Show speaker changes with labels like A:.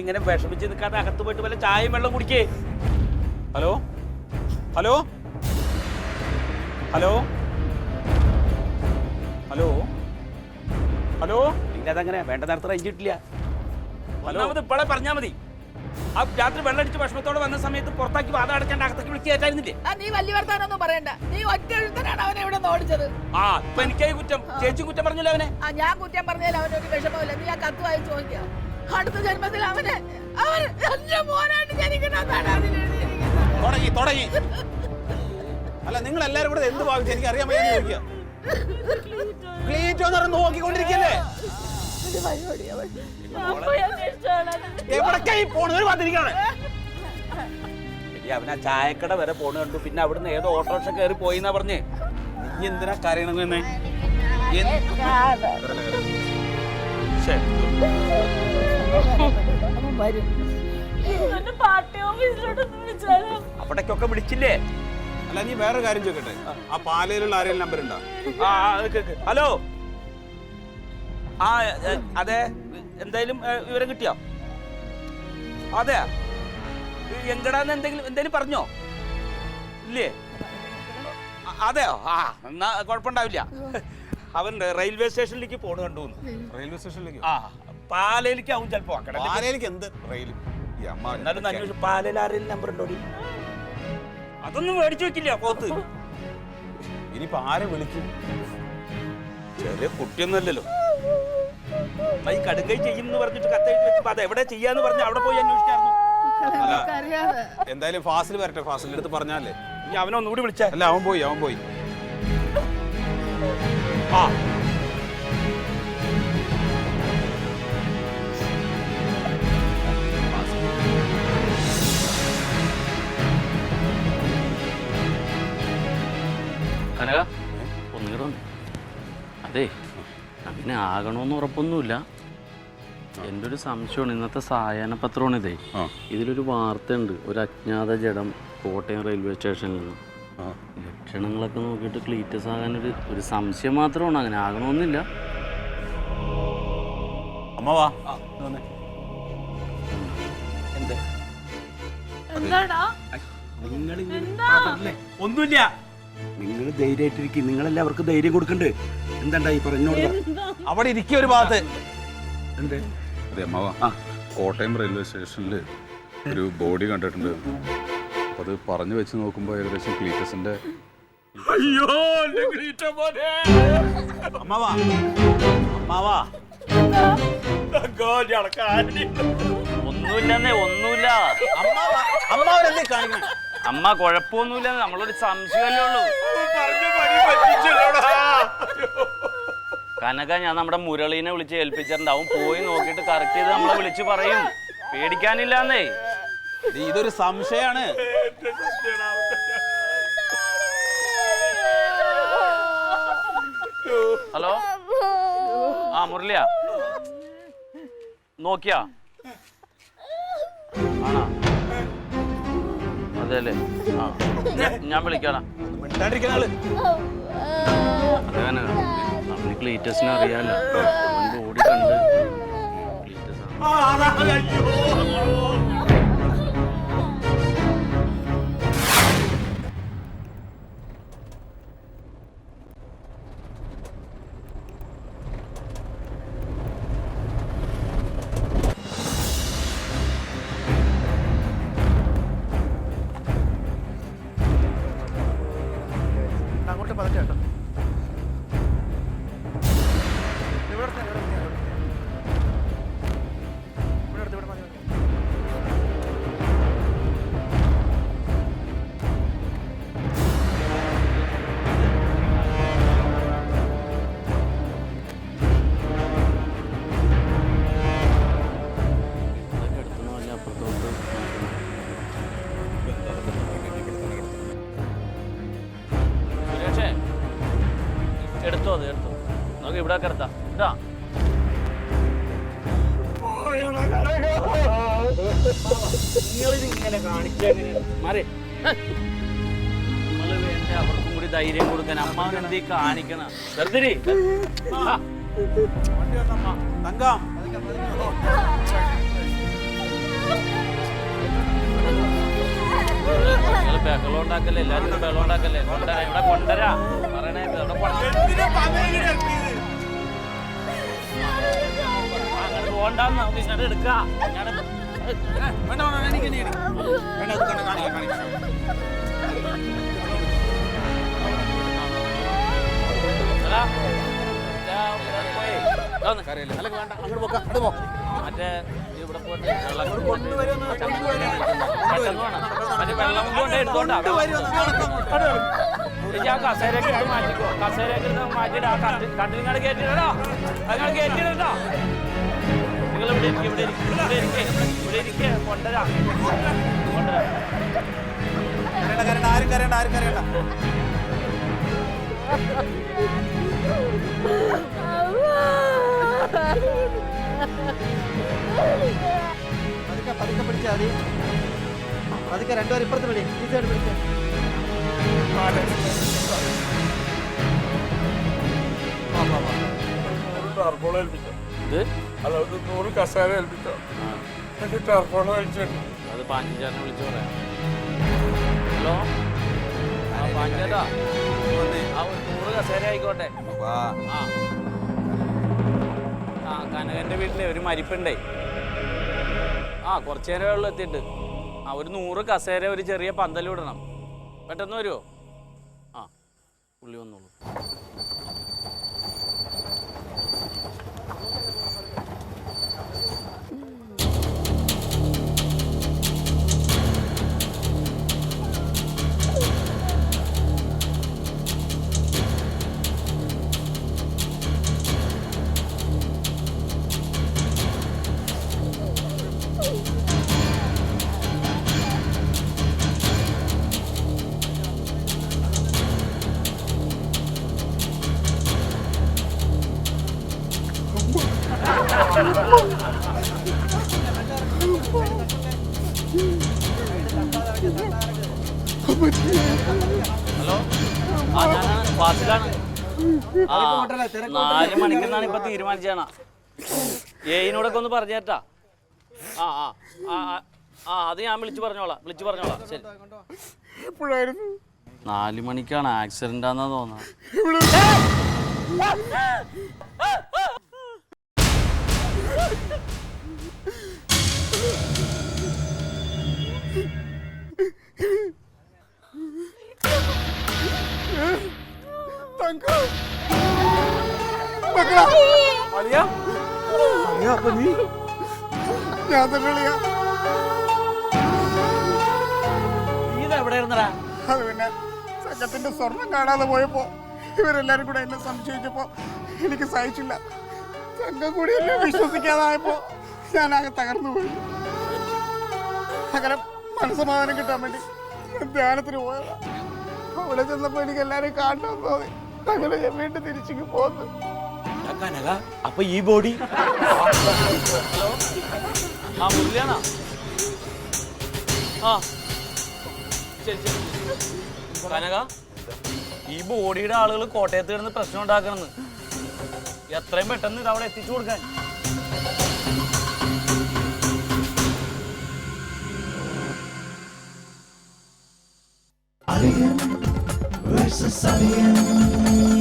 A: ഇങ്ങനെ വിഷമിച്ച് നിൽക്കാതെ അകത്ത് പോയിട്ട് വല്ല ചായയും വെള്ളം കുടിക്കേ.
B: Hello hello hello hello hello.
A: പിന്നെ അതങ്ങനെ വേണ്ട നേരത്തെ റേഞ്ച് കിട്ടില്ല. ഒന്നാമത് ഇപ്പോഴെ പറഞ്ഞാൽ മതി. ആ രാത്രി വെള്ളടിച്ച് ഭക്ഷണത്തോടെ വന്ന സമയത്ത് പുറത്താക്കി വാദം അടയ്ക്കേണ്ട അകത്തേക്ക് വിളിച്ച് കയറ്റായിരുന്നില്ലേ?
C: നീ വലിയ വർത്താനൊന്നും പറയണ്ട. നീ ഒറ്റ എഴുത്തനാണ് അവനെ ഇവിടെ ഓടിച്ചത്.
A: ആ ഇപ്പൊ എനിക്കായി കുറ്റം. ചേച്ചി കുറ്റം പറഞ്ഞല്ലോ അവനെ.
C: ഞാൻ കുറ്റം പറഞ്ഞാൽ അവനൊരു വിഷമമില്ല. നീ ആ കത്ത് വായിച്ച് ചോദിക്കാം. അടുത്ത ജന്മത്തിൽ അവന് എന്റെ മോനായിട്ട് ജനിക്കണമെന്നാണ്
B: തുടങ്ങി. അല്ല നിങ്ങൾ എല്ലാരും കൂടെ എന്ത് ഭാവിച്ചു എനിക്ക് അറിയാൻ പറ്റുന്ന ചോദിക്കുക. ക്ലീറ്റോ എന്ന് നോക്കിക്കൊണ്ടിരിക്കല്ലേ?
A: അവനാ ചായക്കട വരെ പോണ കണ്ടു. പിന്നെ അവിടുന്ന് ഏതോ ഓട്ടോറിക്ഷ കയറി പോയിന്നാ പറഞ്ഞേ. നീ എന്തിനാ കരയണമെന്ന്? അവിടേക്കൊക്കെ വിളിച്ചില്ലേ?
B: അല്ല നീ വേറെ കാര്യം ചോദിക്കട്ടെ, ആ പാലയിലുള്ള ആരെങ്കിലും നമ്പർ ഉണ്ടോ?
A: ഹലോ. ആ അതെ, എന്തായാലും വിവരം കിട്ടിയോ? അതെ, എങ്കടാന്ന് എന്തെങ്കിലും പറഞ്ഞോ? ഇല്ലേ? അതെയോ? ആ എന്നാ കുഴപ്പമുണ്ടാവില്ല. അവൻ റെയിൽവേ സ്റ്റേഷനിലേക്ക് പോണ കണ്ടു.
B: റെയിൽവേ സ്റ്റേഷനിലേക്ക്?
A: ആ പാലയിലേക്ക് ആവും ചിലപ്പോ.
B: പാലയിലേക്ക് എന്ത് റെയിൽ?
A: എന്നാലും അന്വേഷിച്ചു. പാലയിൽ ആരെങ്കിലും നമ്പർ ഉണ്ടോ? അതൊന്നും മേടിച്ചു വെക്കില്ല പോത്ത്.
B: ഇനിയിപ്പോ ആരെ വിളിക്കും?
A: ചെറിയ കുട്ടിയൊന്നുമല്ലല്ലോ. ഈ കടുകൈ ചെയ്യുമെന്ന് പറഞ്ഞിട്ട് കത്തെഴുതി വെച്ചപ്പോ അത് എവിടെ ചെയ്യാന്ന് പറഞ്ഞ അവിടെ പോയി അന്വേഷിച്ചായിരുന്നു.
B: എന്തായാലും ഫാസിൽ വരട്ടെ, ഫാസിലിന്റെ അടുത്ത് പറഞ്ഞാലേ.
A: ഇനി അവനൊന്നുകൂടി വിളിച്ചാ.
B: അല്ല അവൻ പോയി.
A: ആ
D: കനക ഒന്നിടം. അതെ, അങ്ങനെ ആകണമെന്ന് ഉറപ്പൊന്നുമില്ല. എൻ്റെ ഒരു സംശയമാണ്. ഇന്നത്തെ സായാഹ്ന പത്രമാണ് ഇതേ. ഇതിലൊരു വാർത്തയുണ്ട്, ഒരു അജ്ഞാത ജഡം കോട്ടയം റെയിൽവേ സ്റ്റേഷനിൽ നിന്ന്. ലക്ഷണങ്ങളൊക്കെ നോക്കിയിട്ട് ക്ലീറ്റസ് ആകാനൊരു സംശയം മാത്രമാണ്. അങ്ങനെ ആകണമെന്നില്ല.
B: അമ്മ വാ.
A: ഒന്നുമില്ല. നിങ്ങൾ ധൈര്യമായിട്ടിരിക്കും. നിങ്ങളല്ലേ അവർക്ക് ധൈര്യം കൊടുക്കണ്ടേ? എന്താ ഈ പറഞ്ഞോട്?
B: അവിടെ ഇരിക്കുക ഒരു ഭാഗത്ത്.
A: എന്തേ?
E: അതെ അമ്മാവ, കോട്ടയം റെയിൽവേ സ്റ്റേഷനിൽ ഒരു ബോഡി കണ്ടിട്ടുണ്ട്. അപ്പോൾ അത് പറഞ്ഞു വെച്ച് നോക്കുമ്പോൾ ഏകദേശം ക്ലീറ്റസിന്റെ.
A: അയ്യോ
D: ഒന്നുമില്ലെന്നേ, ഒന്നുമില്ല. അമ്മ കുഴപ്പമൊന്നുമില്ല. നമ്മളൊരു സംശയമല്ലേ ഉള്ളൂ. കനക, ഞാൻ നമ്മുടെ മുരളീനെ വിളിച്ച് ഏൽപ്പിച്ചിട്ടുണ്ട്. അവൻ പോയി നോക്കിയിട്ട് കറക്റ്റ് ചെയ്ത് നമ്മളെ വിളിച്ച് പറയും. പേടിക്കാനില്ലാന്നേ.
B: ഇതൊരു സംശയാണ്.
D: ഹലോ, ആ മുരളിയാ, നോക്കിയാ? ആണോ? അതെല്ലേ? ആ ഞാൻ വിളിക്കാടാ. അതെ കനക, അവന് ക്ലീറ്റസിനെ അറിയാലോ. അവൻ ബോഡി കണ്ട് ക്ലീറ്റസ്
F: അങ്ങോട്ട് പതുക്കെ.
D: എടുത്തോ, അത് എടുത്തോ. നമുക്ക് ഇവിടെ കിടത്താം. ഇതാ
A: നിങ്ങളിതിങ്ങനെ കാണിക്കാൻ മാറി.
D: നമ്മള് വേണ്ട അവർക്കും കൂടി ധൈര്യം കൊടുക്കാൻ. അമ്മാവൻ എന്തീ കാണിക്കണം? വെറുതെ
B: തങ്കം
D: നിങ്ങൾ ബഹളം ഉണ്ടാക്കല്ലേ, എല്ലാവരും ബഹളം ഉണ്ടാക്കല്ലേ. കൊണ്ടുവരാ, ഇവിടെ കൊണ്ടുവരാ പറയണേ, ഇവിടെ അങ്ങനെ പോകണ്ടെന്ന് നമുക്ക് ഇങ്ങോട്ട് എടുക്കാം. മറ്റേ ഇവിടെ പോയിട്ട് വെള്ളം കൊണ്ട് എടുത്തോണ്ടാ ആ കസേരയൊക്കെ എടുത്ത് മാറ്റിക്കോ. കസേരയൊക്കെ എടുത്ത് മാറ്റിയിട്ട് ആ കട്ടിലിങ്ങോട്ട് കയറ്റിട്ടോ, അങ്ങനെ കയറ്റിട്ടോ. നിങ്ങൾ ഇവിടെ ഇരിക്കും, ഇവിടെ ഇരിക്കും, ഇവിടെ ഇരിക്കേ, ഇവിടെ ഇരിക്കേ. കൊണ്ടുവരാ, കൊണ്ടുവരാ.
B: ആരും കരയണ്ട, ആരും കരയണ്ട.
F: പതുക്കെ പിടിച്ചാൽ മതി. പതുക്കെ രണ്ടുപേരും ഇപ്പുറത്ത് പിടി, ഈ സൈഡ് പിടിച്ചേ.
D: അത് പാഞ്ചേട്ടനെ വിളിച്ചു പറയാം. ഹലോ, ആ പാഞ്ചേട്ടാ, ആ 100 കസേര ആയിക്കോട്ടെ. ആ കനകന്റെ വീട്ടിലെ ഒരു മരിപ്പുണ്ടേ. ആ കുറച്ചു നേരം വെള്ളം എത്തിയിട്ട് ഒരു 100 കസേര, ഒരു ചെറിയ പന്തലിടണം. പെട്ടെന്ന് വരുമോ? ആ പുള്ളി വന്നോളൂ. ഹലോ, ആ ഞാനാണ്, ഫാസിലാണ്. ആ 4 മണിക്കെന്നാണ് ഇപ്പൊ തീരുമാനിച്ചാണ്. ഏയിനോടൊക്കെ ഒന്ന് പറഞ്ഞേട്ടാ. ആ ആ ആ ആ അത് ഞാൻ വിളിച്ചു പറഞ്ഞോളാം. ശരി. 4 മണിക്കാണ് ആക്സിഡന്റ് ആണെന്നാ തോന്നുന്നത്.
A: ഇതെവിടെയായിരുന്നടാ?
F: അത് പിന്നെ സംഘത്തിന്റെ സ്വർണം കാണാതെ പോയപ്പോ ഇവരെല്ലാരും കൂടെ എന്നെ സംശയിച്ചപ്പോ എനിക്ക് സഹിച്ചില്ല. സംഘം കൂടി എന്നെ വിശ്വസിക്കാതായപ്പോ ഞാനാകെ തകർന്നു പോയി. അങ്ങനെ മനസ്സമാധാനം കിട്ടാൻ വേണ്ടി ധ്യാനത്തിന് പോയതാ. അവിടെ ചെന്നപ്പോ എനിക്ക് എല്ലാരും കാണാൻ തോന്നി. അങ്ങനെ ഞാൻ വീണ്ടും തിരിച്ചു പോന്നു.
A: അപ്പൊ ഈ ബോഡി
D: ആ മുരളിയാണോ? ആ ശരി ശരി. കനക, ഈ ബോഡിയുടെ ആളുകൾ കോട്ടയത്ത് കിടന്ന് പ്രശ്നം ഉണ്ടാക്കണമെന്ന്. എത്രയും പെട്ടെന്ന് ഇത് അവിടെ എത്തിച്ചു കൊടുക്കാൻ.
G: Alien versus Alien.